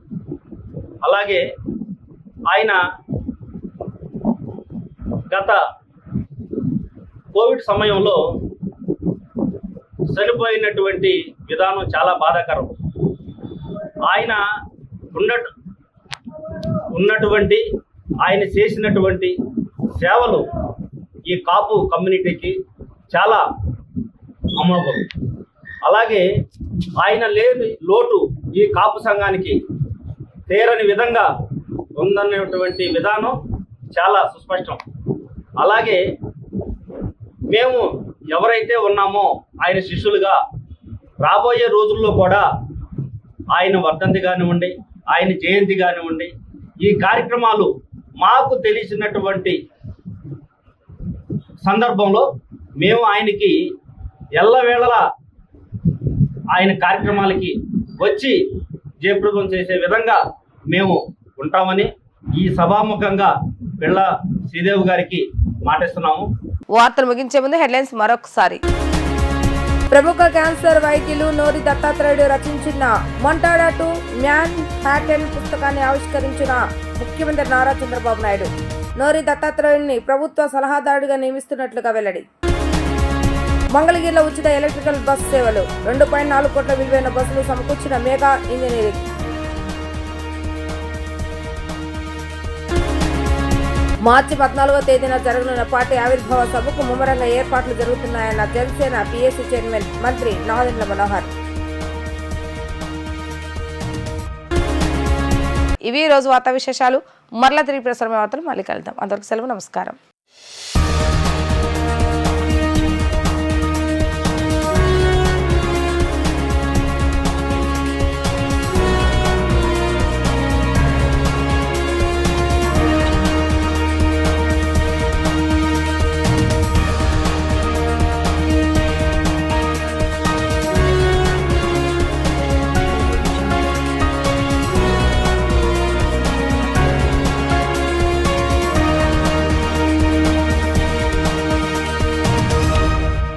అలాగే ఆయన గత కోవిడ్ సమయంలో చనిపోయినటువంటి విధానం చాలా బాధాకరం. ఆయన ఉన్నటువంటి ఆయన చేసినటువంటి సేవలు ఈ కాపు కమ్యూనిటీకి చాలా అమోఘం. అలాగే ఆయన లేని లోటు ఈ కాపు సంఘానికి తీరని విధంగా ఉందనేటువంటి విధానం చాలా సుస్పష్టం. అలాగే మేము ఎవరైతే ఉన్నామో ఆయన శిష్యులుగా రాబోయే రోజుల్లో కూడా ఆయన వర్ధంతి కానివ్వండి, ఆయన జయంతి కానివ్వండి, ఈ కార్యక్రమాలు మాకు తెలిసినటువంటి సందర్భంలో మేము ఆయనకి ఎల్లవేళలా ఆయన కార్యక్రమాలకి వచ్చి జయప్రదం చేసే విధంగా మేము ఉంటామని ఈ సభాముఖంగా పిళ్ళ శ్రీదేవి గారికి మాటిస్తున్నాము. వార్తలు ముగించే ముందు హెడ్లైన్స్ మరొకసారి. ప్రముఖ క్యాన్సర్ వైద్యులు నోరి దత్తాత్రేయుడు రచించిన మొంటాడా టు మ్యాన్ హ్యాటన్ పుస్తకాన్ని ఆవిష్కరించిన ముఖ్యమంత్రి నారా చంద్రబాబు నాయుడు. నోరి దత్తాత్రేయుడిని ప్రభుత్వ సలహాదారుడిగా నియమిస్తున్నట్లుగా వెల్లడి. మంగళగిరిలో ఉచిత ఎలక్ట్రికల్ బస్ సేవలు, 2.4 కోట్ల విలువైన బస్సులు సమకూర్చిన మెగా ఇంజనీరింగ్. మార్చి 14వ తేదీన జరగనున్న పార్టీ ఆవిర్భావ సభకు ముమ్మరంగా ఏర్పాట్లు జరుగుతున్నాయన్న జనసేన పిఎస్సి చైర్మన్ మంత్రి నాదెండ్ల మనోహర్. ఇవి రోజు వార్తా విశేషాలు. మరలా తిరిగి ప్రసారమే వార్తలు మళ్ళీ కలుద్దాం. అందరికీ సెలవు. నమస్కారం.